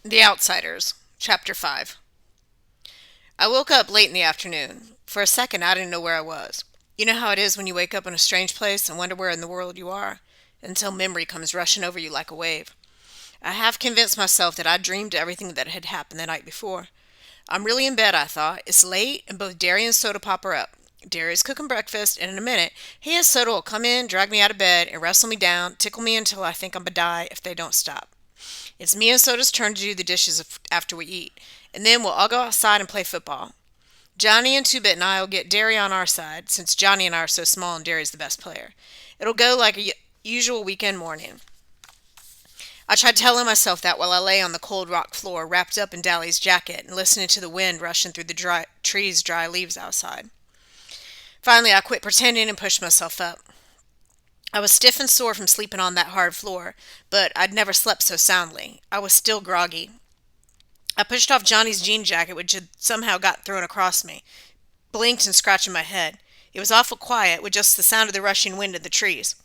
The Outsiders, Chapter 5. I woke up late in the afternoon. For a second, I didn't know where I was. You know how it is when you wake up in a strange place and wonder where in the world you are, until memory comes rushing over you like a wave. I half convinced myself that I dreamed everything that had happened the night before. I'm really in bed, I thought. It's late, and both Derry and Soda Pop are up. Derry's cooking breakfast, and in a minute, he and Soda will come in, drag me out of bed, and wrestle me down, tickle me until I think I'm gonna die if they don't stop. It's me and Soda's turn to do the dishes after we eat, and then we'll all go outside and play football. Johnny and Two Bit and I will get Derry on our side, since Johnny and I are so small and Derry's the best player. It'll go like a usual weekend morning. I tried telling myself that while I lay on the cold rock floor, wrapped up in Dally's jacket and listening to the wind rushing through the trees' dry leaves outside. Finally, I quit pretending and pushed myself up. I was stiff and sore from sleeping on that hard floor, but I'd never slept so soundly. I was still groggy. I pushed off Johnny's jean jacket, which had somehow got thrown across me, blinked and scratched my head. It was awful quiet, with just the sound of the rushing wind in the trees.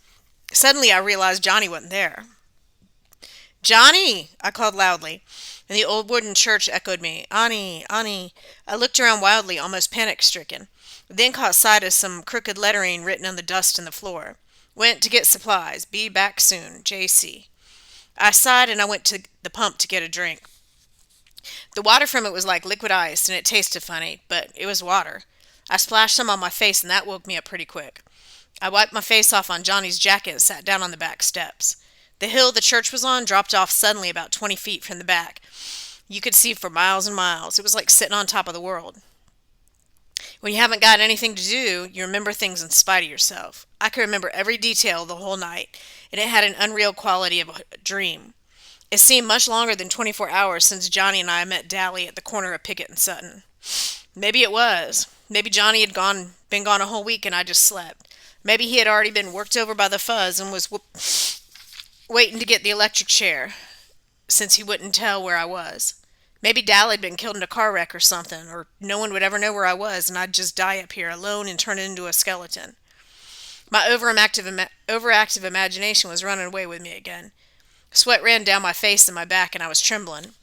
Suddenly, I realized Johnny wasn't there. "Johnny!" I called loudly, and the old wooden church echoed me. "Annie, Annie." I looked around wildly, almost panic-stricken. Then caught sight of some crooked lettering written on the dust in the floor. "Went to get supplies. Be back soon. J.C." I sighed and I went to the pump to get a drink. The water from it was like liquid ice and it tasted funny, but it was water. I splashed some on my face and that woke me up pretty quick. I wiped my face off on Johnny's jacket and sat down on the back steps. The hill the church was on dropped off suddenly about 20 feet from the back. You could see for miles and miles. It was like sitting on top of the world. When you haven't got anything to do, you remember things in spite of yourself. I could remember every detail the whole night, and it had an unreal quality of a dream. It seemed much longer than 24 hours since Johnny and I met Dally at the corner of Pickett and Sutton. Maybe it was. Maybe Johnny had been gone a whole week and I just slept. Maybe he had already been worked over by the fuzz and was waiting to get the electric chair, since he wouldn't tell where I was. Maybe Dal had been killed in a car wreck or something, or no one would ever know where I was, and I'd just die up here alone and turn into a skeleton. My overactive imagination was running away with me again. Sweat ran down my face and my back, and I was trembling.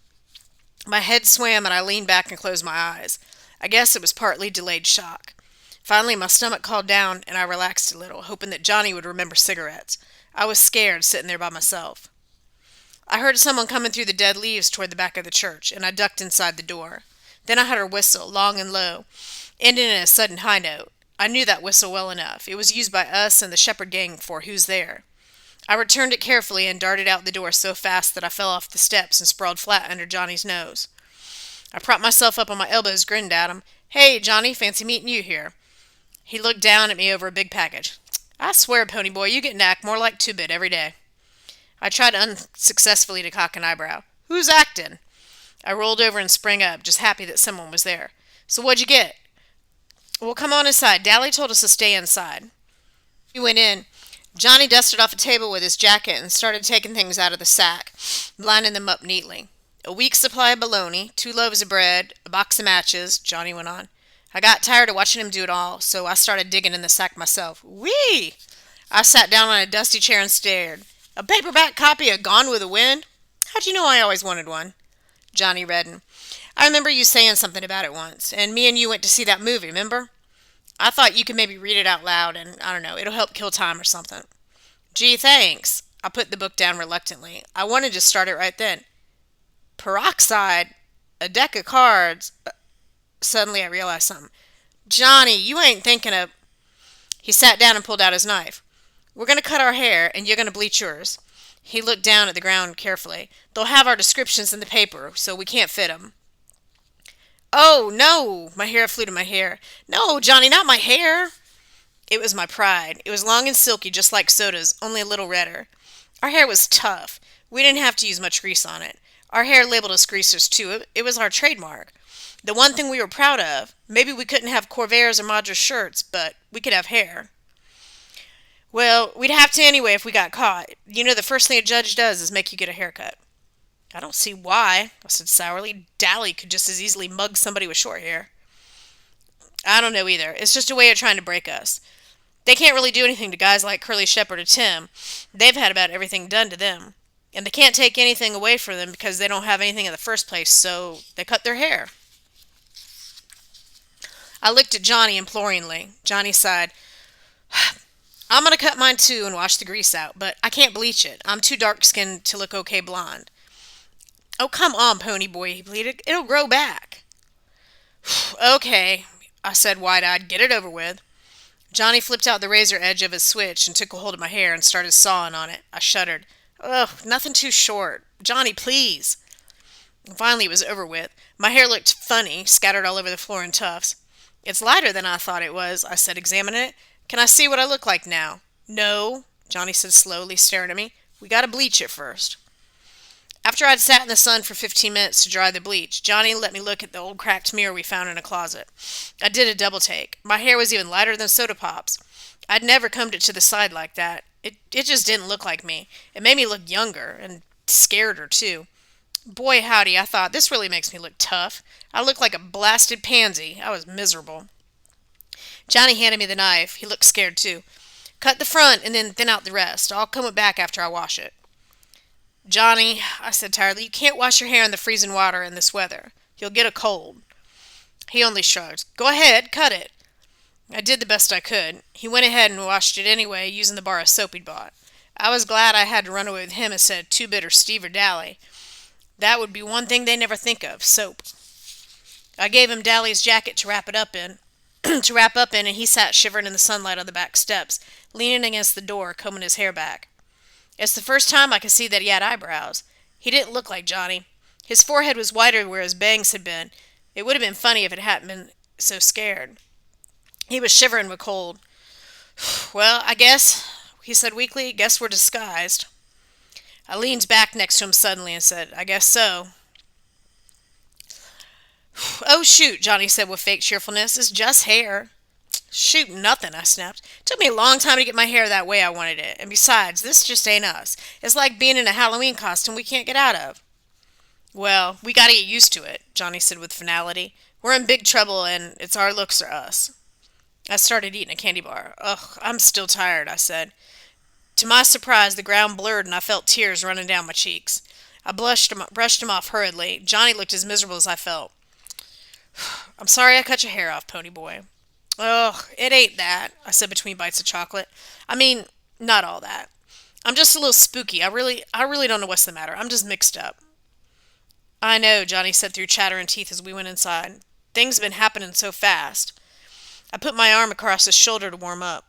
My head swam, and I leaned back and closed my eyes. I guess it was partly delayed shock. Finally, my stomach called down, and I relaxed a little, hoping that Johnny would remember cigarettes. I was scared, sitting there by myself. I heard someone coming through the dead leaves toward the back of the church, and I ducked inside the door. Then I heard her whistle, long and low, ending in a sudden high note. I knew that whistle well enough. It was used by us and the shepherd gang for Who's There. I returned it carefully and darted out the door so fast that I fell off the steps and sprawled flat under Johnny's nose. I propped myself up on my elbows, grinned at him. "Hey, Johnny, fancy meeting you here." He looked down at me over a big package. "I swear, Pony Boy, you get to act more like Two-Bit every day." I tried unsuccessfully to cock an eyebrow. "Who's acting?" I rolled over and sprang up, just happy that someone was there. "So what'd you get?" "Well, come on inside. Dally told us to stay inside." We went in. Johnny dusted off a table with his jacket and started taking things out of the sack, lining them up neatly. "A week's supply of bologna, 2 loaves of bread, a box of matches," Johnny went on. I got tired of watching him do it all, so I started digging in the sack myself. Whee! I sat down on a dusty chair and stared. "A paperback copy of Gone with the Wind? How'd you know I always wanted one?" Johnny reddened. "I remember you saying something about it once, and me and you went to see that movie, remember? I thought you could maybe read it out loud, and I don't know, it'll help kill time or something." "Gee, thanks." I put the book down reluctantly. I wanted to start it right then. "Peroxide? A deck of cards?" Suddenly I realized something. "Johnny, you ain't thinking of..." He sat down and pulled out his knife. "We're going to cut our hair, and you're going to bleach yours." He looked down at the ground carefully. "They'll have our descriptions in the paper, so we can't fit 'em." "Oh, no!" My hair flew to my hair. "No, Johnny, not my hair!" It was my pride. It was long and silky, just like Soda's, only a little redder. Our hair was tough. We didn't have to use much grease on it. Our hair labeled us greasers, too. It was our trademark. The one thing we were proud of. Maybe we couldn't have Corvairs or Madras shirts, but we could have hair. "Well, we'd have to anyway if we got caught. You know the first thing a judge does is make you get a haircut." "I don't see why," I said sourly. "Dally could just as easily mug somebody with short hair." "I don't know either. It's just a way of trying to break us. They can't really do anything to guys like Curly Shepard or Tim. They've had about everything done to them." And they can't take anything away from them because they don't have anything in the first place, so they cut their hair. I looked at Johnny imploringly. Johnny sighed. I'm going to cut mine too and wash the grease out, but I can't bleach it. I'm too dark skinned to look okay blonde. Oh, come on, pony boy, he pleaded. It'll grow back. Okay, I said wide eyed. Get it over with. Johnny flipped out the razor edge of his switch and took a hold of my hair and started sawing on it. I shuddered. Ugh, nothing too short. Johnny, please. And finally, it was over with. My hair looked funny, scattered all over the floor in tufts. It's lighter than I thought it was, I said, examining it. Can I see what I look like now? No, Johnny said slowly, staring at me. We gotta bleach it first. After I'd sat in the sun for 15 minutes to dry the bleach, Johnny let me look at the old cracked mirror we found in a closet. I did a double take. My hair was even lighter than soda pops. I'd never combed it to the side like that. It just didn't look like me. It made me look younger and scareder too. Boy howdy, I thought, this really makes me look tough. I looked like a blasted pansy. I was miserable. Johnny handed me the knife. He looked scared too. Cut the front and then thin out the rest. I'll comb it back after I wash it. Johnny, I said tiredly, you can't wash your hair in the freezing water in this weather. You'll get a cold. He only shrugged. Go ahead, cut it. I did the best I could. He went ahead and washed it anyway, using the bar of soap he'd bought. I was glad I had to run away with him instead of Two-Bit or Steve or Dally. That would be one thing they never think of, soap. I gave him Dally's jacket to wrap it up in, and he sat shivering in the sunlight on the back steps, leaning against the door, combing his hair back. It's the first time I could see that he had eyebrows. He didn't look like Johnny. His forehead was whiter where his bangs had been. It would have been funny if it hadn't been so scared. He was shivering with cold. Well, I guess, he said weakly, guess we're disguised. I leaned back next to him suddenly and said, I guess so. Oh, shoot, Johnny said with fake cheerfulness. It's just hair. Shoot, nothing, I snapped. It took me a long time to get my hair that way I wanted it. And besides, this just ain't us. It's like being in a Halloween costume we can't get out of. Well, we gotta get used to it, Johnny said with finality. We're in big trouble and it's our looks or us. I started eating a candy bar. Ugh, I'm still tired, I said. To my surprise, the ground blurred and I felt tears running down my cheeks. I brushed them off hurriedly. Johnny looked as miserable as I felt. I'm sorry I cut your hair off, pony boy. Ugh, it ain't that, I said between bites of chocolate. I mean, not all that. I'm just a little spooky. I really don't know what's the matter. I'm just mixed up. I know, Johnny said through chattering teeth as we went inside. Things have been happening so fast. I put my arm across his shoulder to warm up.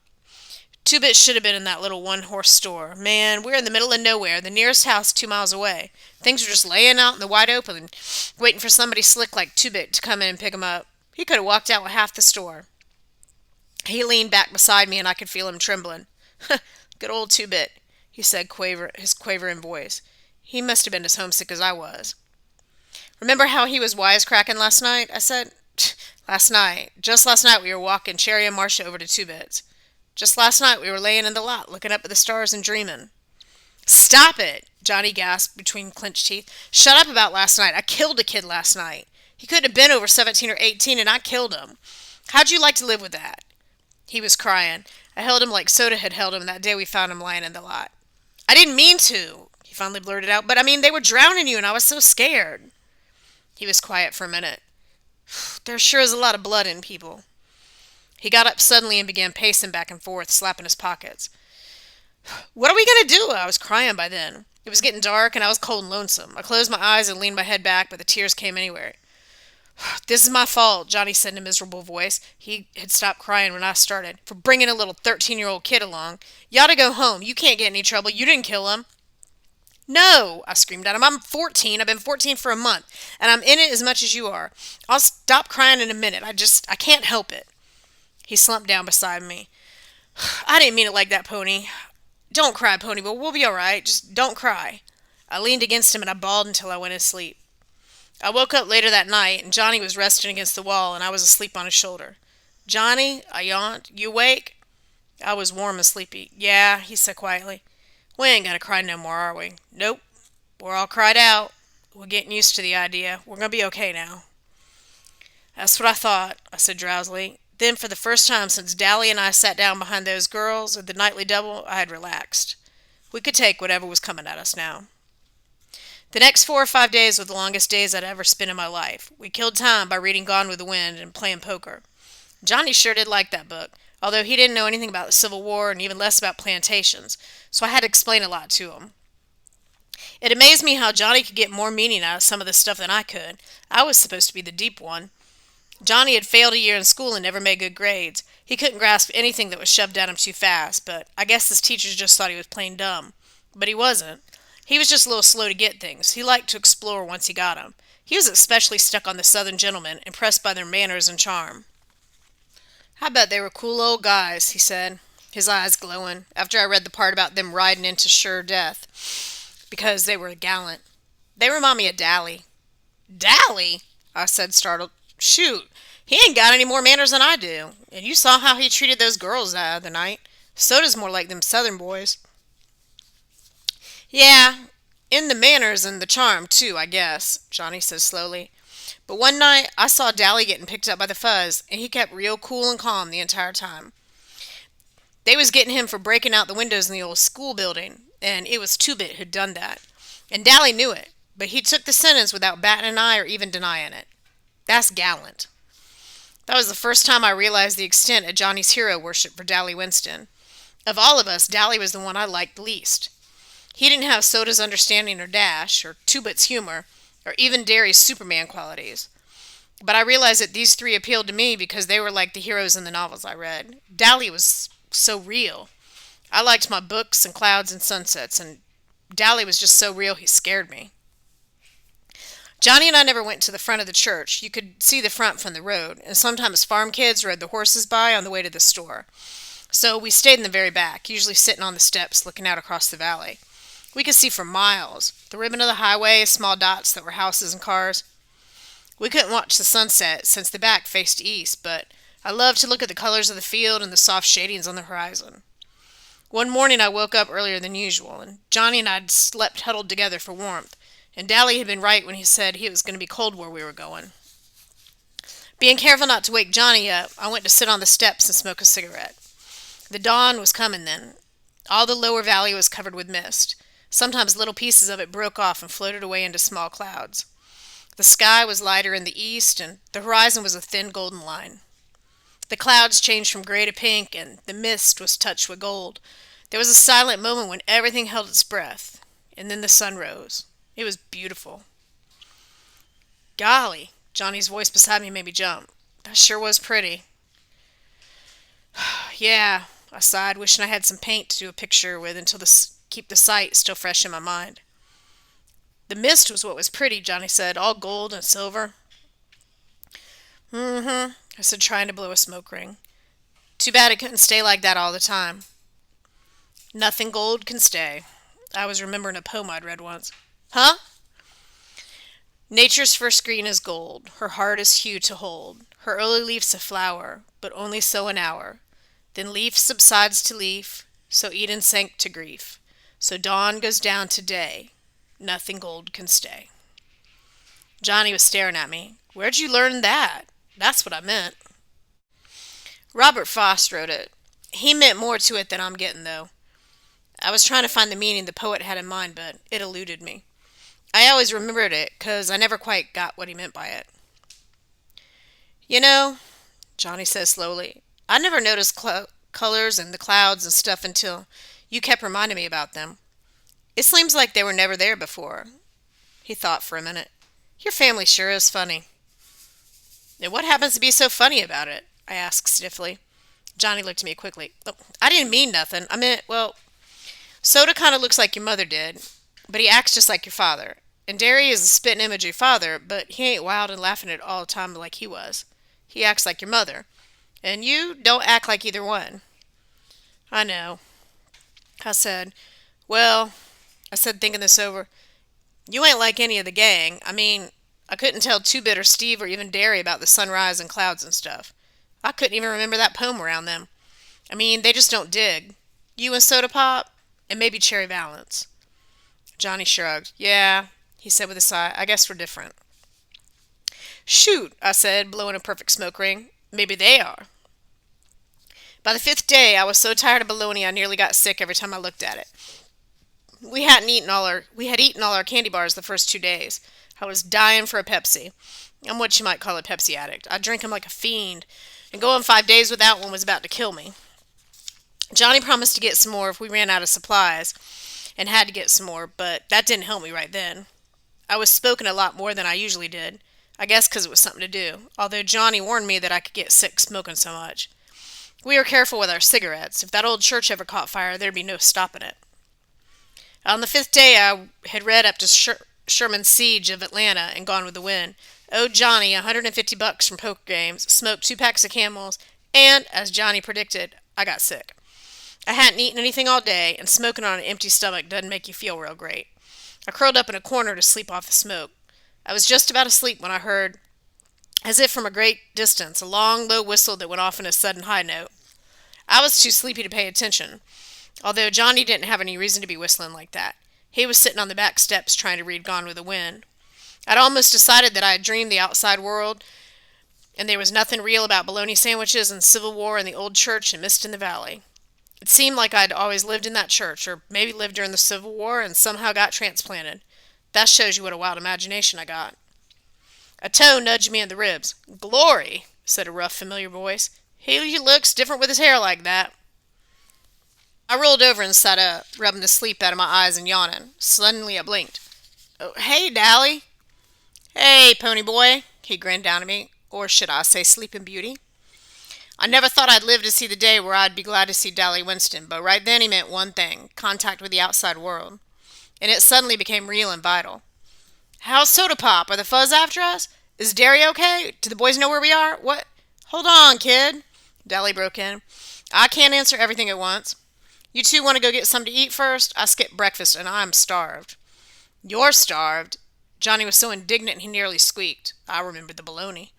Two-Bit should have been in that little one-horse store. Man, we're in the middle of nowhere, the nearest house 2 miles away. Things are just laying out in the wide open, waiting for somebody slick like Two-Bit to come in and pick 'em up. He could have walked out with half the store. He leaned back beside me, and I could feel him trembling. Good old Two-Bit, he said, his quavering voice. He must have been as homesick as I was. Remember how he was wisecracking last night? I said. Last night. Just last night we were walking Cherry and Marcia over to Two-Bit's. Just last night we were laying in the lot, looking up at the stars and dreaming. Stop it, Johnny gasped between clenched teeth. Shut up about last night. I killed a kid last night. He couldn't have been over 17 or 18, and I killed him. How'd you like to live with that? He was crying. I held him like Soda had held him that day we found him lying in the lot. I didn't mean to, he finally blurted out, but I mean, they were drowning you, and I was so scared. He was quiet for a minute. There sure is a lot of blood in people. He got up suddenly and began pacing back and forth, slapping his pockets. What are we going to do? I was crying by then. It was getting dark, and I was cold and lonesome. I closed my eyes and leaned my head back, but the tears came anyway. This is my fault, Johnny said in a miserable voice. He had stopped crying when I started. For bringing a little 13-year-old kid along. You ought to go home. You can't get in any trouble. You didn't kill him. No, I screamed at him. I'm 14. I've been 14 for a month, and I'm in it as much as you are. I'll stop crying in a minute. I can't help it. He slumped down beside me. I didn't mean it like that, Pony. Don't cry, Pony, but we'll be all right. Just don't cry. I leaned against him and I bawled until I went to sleep. I woke up later that night, and Johnny was resting against the wall, and I was asleep on his shoulder. Johnny, I yawned. You awake? I was warm and sleepy. Yeah, he said quietly. We ain't gonna cry no more, are we? Nope. We're all cried out. We're getting used to the idea. We're gonna be okay now. That's what I thought, I said drowsily. Then, for the first time since Dally and I sat down behind those girls at the nightly double, I had relaxed. We could take whatever was coming at us now. The next 4 or 5 days were the longest days I'd ever spent in my life. We killed time by reading Gone with the Wind and playing poker. Johnny sure did like that book, although he didn't know anything about the Civil War and even less about plantations, so I had to explain a lot to him. It amazed me how Johnny could get more meaning out of some of the stuff than I could. I was supposed to be the deep one. Johnny had failed a year in school and never made good grades. He couldn't grasp anything that was shoved down him too fast, but I guess his teachers just thought he was plain dumb. But he wasn't. He was just a little slow to get things. He liked to explore once he got 'em. He was especially stuck on the Southern gentlemen, impressed by their manners and charm. I bet they were cool old guys, he said, his eyes glowing, after I read the part about them riding into sure death, because they were gallant. They remind me of Dally. Dally? I said, startled. Shoot, he ain't got any more manners than I do. And you saw how he treated those girls the other night. Soda's more like them Southern boys. Yeah, in the manners and the charm, too, I guess, Johnny said slowly. But one night I saw Dally getting picked up by the fuzz, and he kept real cool and calm the entire time. They was getting him for breaking out the windows in the old school building, and it was Two-Bit who'd done that. And Dally knew it, but he took the sentence without batting an eye or even denying it. That's gallant. That was the first time I realized the extent of Johnny's hero worship for Dally Winston. Of all of us, Dally was the one I liked least. He didn't have Soda's understanding or dash, or Two-Bit's humor, or even Derry's Superman qualities. But I realized that these three appealed to me because they were like the heroes in the novels I read. Dally was so real. I liked my books and clouds and sunsets, and Dally was just so real he scared me. Johnny and I never went to the front of the church. You could see the front from the road, and sometimes farm kids rode the horses by on the way to the store. So we stayed in the very back, usually sitting on the steps looking out across the valley. We could see for miles, the ribbon of the highway, small dots that were houses and cars. We couldn't watch the sunset since the back faced east, but I loved to look at the colors of the field and the soft shadings on the horizon. One morning I woke up earlier than usual, and Johnny and I had slept huddled together for warmth, and Dally had been right when he said it was going to be cold where we were going. Being careful not to wake Johnny up, I went to sit on the steps and smoke a cigarette. The dawn was coming then. All the lower valley was covered with mist. Sometimes little pieces of it broke off and floated away into small clouds. The sky was lighter in the east, and the horizon was a thin golden line. The clouds changed from gray to pink, and the mist was touched with gold. There was a silent moment when everything held its breath, and then the sun rose. It was beautiful. Golly, Johnny's voice beside me made me jump. That sure was pretty. Yeah, I sighed, wishing I had some paint to do a picture with until keep the sight still fresh in my mind. The mist was what was pretty, Johnny said, all gold and silver. Mm-hmm, I said, trying to blow a smoke ring. Too bad it couldn't stay like that all the time. Nothing gold can stay. I was remembering a poem I'd read once. Huh? Nature's first green is gold, her heart is hue to hold, her early leaf's a flower, but only so an hour. Then leaf subsides to leaf, so Eden sank to grief. So dawn goes down to day, nothing gold can stay. Johnny was staring at me. Where'd you learn that? That's what I meant. Robert Frost wrote it. He meant more to it than I'm getting, though. I was trying to find the meaning the poet had in mind, but it eluded me. I always remembered it, 'cause I never quite got what he meant by it. You know, Johnny says slowly, I never noticed colors and the clouds and stuff until you kept reminding me about them. It seems like they were never there before. He thought for a minute. Your family sure is funny. And what happens to be so funny about it? I asked stiffly. Johnny looked at me quickly. Oh, I didn't mean nothing. I meant, well, Soda kind of looks like your mother did, but he acts just like your father. And Derry is a spitting image of your father, but he ain't wild and laughing at all the time like he was. He acts like your mother. And you don't act like either one. I know. I said, well, I said thinking this over, you ain't like any of the gang. I mean, I couldn't tell Two-Bit or Steve or even Derry about the sunrise and clouds and stuff. I couldn't even remember that poem around them. I mean, they just don't dig. You and Soda Pop, and maybe Cherry Valance. Johnny shrugged. Yeah, he said with a sigh, I guess we're different. Shoot, I said, blowing a perfect smoke ring. Maybe they are. By the 5th day, I was so tired of baloney I nearly got sick every time I looked at it. We had eaten all our candy bars the first 2 days. I was dying for a Pepsi. I'm what you might call a Pepsi addict. I drink 'em like a fiend, and going 5 days without one was about to kill me. Johnny promised to get some more if we ran out of supplies, and had to get some more, but that didn't help me right then. I was smoking a lot more than I usually did. I guess 'cause it was something to do, although Johnny warned me that I could get sick smoking so much. We were careful with our cigarettes. If that old church ever caught fire, there'd be no stopping it. On the 5th day, I had read up to Sherman's Siege of Atlanta and Gone with the Wind, owed Johnny $150 from poker games, smoked 2 packs of Camels, and, as Johnny predicted, I got sick. I hadn't eaten anything all day, and smoking on an empty stomach doesn't make you feel real great. I curled up in a corner to sleep off the smoke. I was just about asleep when I heard, as if from a great distance, a long, low whistle that went off in a sudden high note. I was too sleepy to pay attention, although Johnny didn't have any reason to be whistling like that. He was sitting on the back steps trying to read Gone with the Wind. I'd almost decided that I had dreamed the outside world, and there was nothing real about bologna sandwiches and Civil War and the old church and Mist in the Valley. It seemed like I'd always lived in that church, or maybe lived during the Civil War and somehow got transplanted. That shows you what a wild imagination I got. A toe nudged me in the ribs. "Glory," said a rough, familiar voice. "He looks different with his hair like that." I rolled over and sat up, rubbing the sleep out of my eyes and yawning. Suddenly I blinked. "Oh, hey, Dally." "Hey, pony boy," he grinned down at me. Or should I say Sleeping Beauty? I never thought I'd live to see the day where I'd be glad to see Dally Winston, but right then he meant one thing: contact with the outside world. And it suddenly became real and vital. "How's Soda Pop? Are the Fuzz after us? Is Derry okay? Do the boys know where we are? What?" "Hold on, kid," Dally broke in. "I can't answer everything at once. You two want to go get something to eat first? I skipped breakfast and I'm starved." "You're starved?" Johnny was so indignant he nearly squeaked. I remembered the bologna.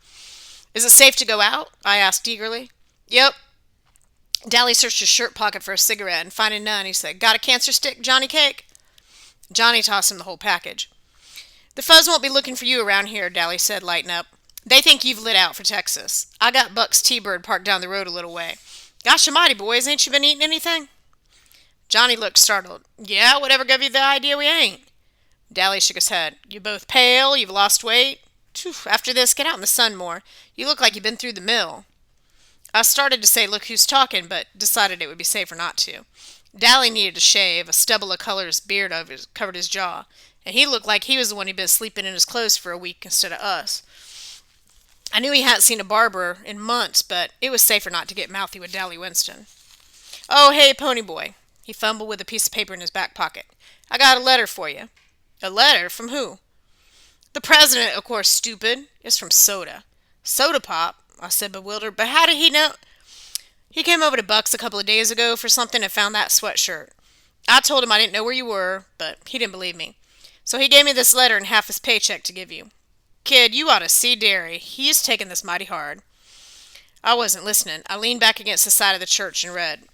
"Is it safe to go out?" I asked eagerly. "Yep." Dally searched his shirt pocket for a cigarette, and finding none, he said, "Got a cancer stick, Johnny Cake?" Johnny tossed him the whole package. "The Fuzz won't be looking for you around here," Dally said, lighting up. "They think you've lit out for Texas. I got Buck's T-Bird parked down the road a little way. Gosh almighty, boys, ain't you been eating anything?" Johnny looked startled. "Yeah, whatever gave you the idea we ain't?" Dally shook his head. "You're both pale, you've lost weight. Phew, after this, get out in the sun more. You look like you've been through the mill." I started to say, "Look who's talking," but decided it would be safer not to. Dally needed a shave. A stubble of color's beard covered his jaw, and he looked like he was the one who'd been sleeping in his clothes for a week instead of us. I knew he hadn't seen a barber in months, but it was safer not to get mouthy with Dally Winston. "Oh, hey, pony boy." He fumbled with a piece of paper in his back pocket. "I got a letter for you." "A letter? From who?" "The president, of course, stupid. It's from Soda." "Soda Pop?" I said, bewildered. "But how did he know?" "He came over to Buck's a couple of days ago for something and found that sweatshirt. I told him I didn't know where you were, but he didn't believe me. So he gave me this letter and half his paycheck to give you. Kid, you ought to see Derry. He's taking this mighty hard." I wasn't listening. I leaned back against the side of the church and read.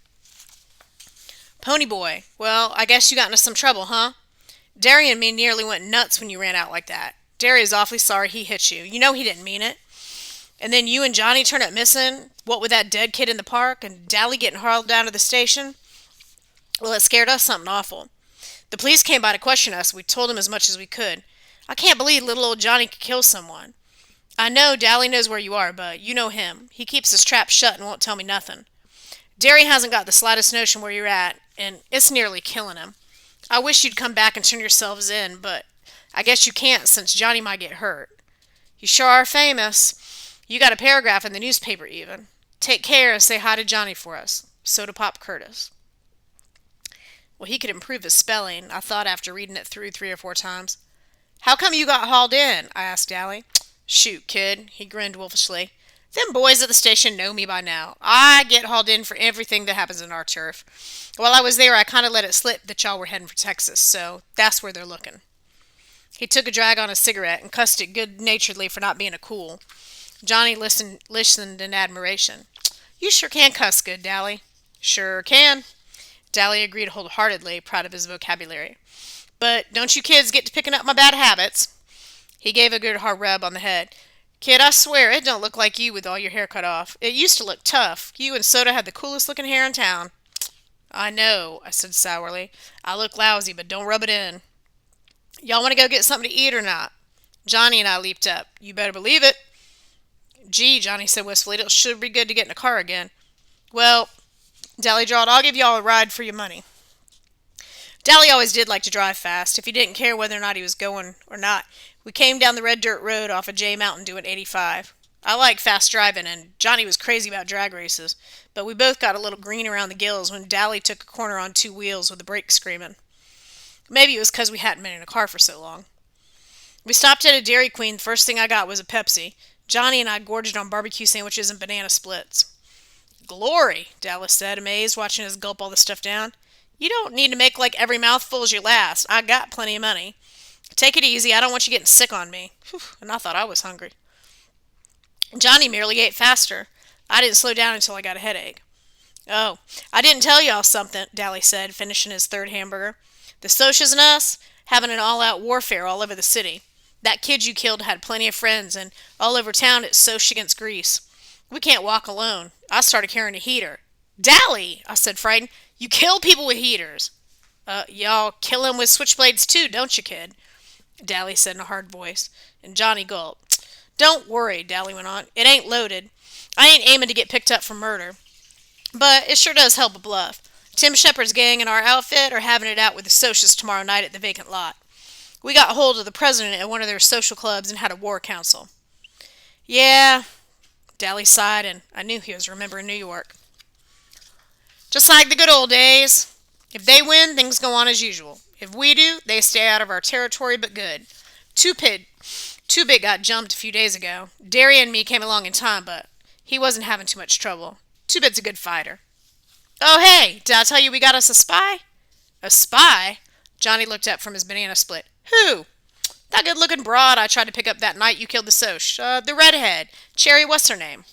"Pony boy, well, I guess you got into some trouble, huh? Derry and me nearly went nuts when you ran out like that. Derry is awfully sorry he hit you. You know he didn't mean it. And then you and Johnny turned up missing, what with that dead kid in the park, and Dally getting hauled down to the station. Well, it scared us something awful. The police came by to question us. We told them as much as we could. I can't believe little old Johnny could kill someone. I know Dally knows where you are, but you know him. He keeps his trap shut and won't tell me nothing. Derry hasn't got the slightest notion where you're at, and it's nearly killing him. I wish you'd come back and turn yourselves in, but I guess you can't since Johnny might get hurt. You sure are famous. You got a paragraph in the newspaper even. Take care and say hi to Johnny for us. Soda Pop Curtis." Well, he could improve his spelling, I thought after reading it through 3 or 4 times. "How come you got hauled in?" I asked Dally. "Shoot, kid," he grinned wolfishly. "Them boys at the station know me by now. I get hauled in for everything that happens in our turf. While I was there, I kind of let it slip that y'all were heading for Texas, so that's where they're looking." He took a drag on a cigarette and cussed it good-naturedly for not being a cool. Johnny listened in admiration. "You sure can cuss good, Dally." "Sure can." Dally agreed wholeheartedly, proud of his vocabulary. "But don't you kids get to picking up my bad habits." He gave a good hard rub on the head. "Kid, I swear it don't look like you with all your hair cut off. It used to look tough. You and Soda had the coolest looking hair in town." I know, I said sourly. I look lousy, but don't rub it in. Y'all want to go get something to eat or not? Johnny and I leaped up. You better believe it. Gee, Johnny said wistfully, it should be good to get in a car again. Well, Dally drawled, I'll give y'all a ride for your money. Dally always did like to drive fast, if he didn't care whether or not he was going or not. We came down the red dirt road off of J Mountain doing 85. I like fast driving, and Johnny was crazy about drag races, but we both got a little green around the gills when Dally took a corner on two wheels with the brakes screaming. Maybe it was 'cause we hadn't been in a car for so long. We stopped at a Dairy Queen. The first thing I got was a Pepsi. Johnny and I gorged on barbecue sandwiches and banana splits. Glory, Dallas said, amazed, watching us gulp all the stuff down. You don't need to make like every mouthful's your last. I got plenty of money. Take it easy. I don't want you getting sick on me. Whew, and I thought I was hungry. Johnny merely ate faster. I didn't slow down until I got a headache. Oh, I didn't tell y'all something, Dally said, finishing his third hamburger. The Socias and us having an all-out warfare all over the city. That kid you killed had plenty of friends, and all over town it's Soch against Grease. We can't walk alone. I started carrying a heater. Dally, I said, frightened. You kill people with heaters. Y'all kill him with switchblades too, don't you, kid? Dally said in a hard voice, and Johnny gulped. Don't worry, Dally went on. It ain't loaded. I ain't aiming to get picked up for murder. But it sure does help a bluff. Tim Shepard's gang and our outfit are having it out with the Socias tomorrow night at the vacant lot. We got hold of the president at one of their social clubs and had a war council. Yeah, Dally sighed, and I knew he was remembering New York. Just like the good old days. If they win, things go on as usual. If we do, they stay out of our territory but good. Two-Bit got jumped a few days ago. Derry and me came along in time, but he wasn't having too much trouble. Two-Bit's a good fighter. Oh, hey, did I tell you we got us a spy? A spy? Johnny looked up from his banana split. Who? That good-looking broad I tried to pick up that night you killed the Soch. The redhead. Cherry, what's her name?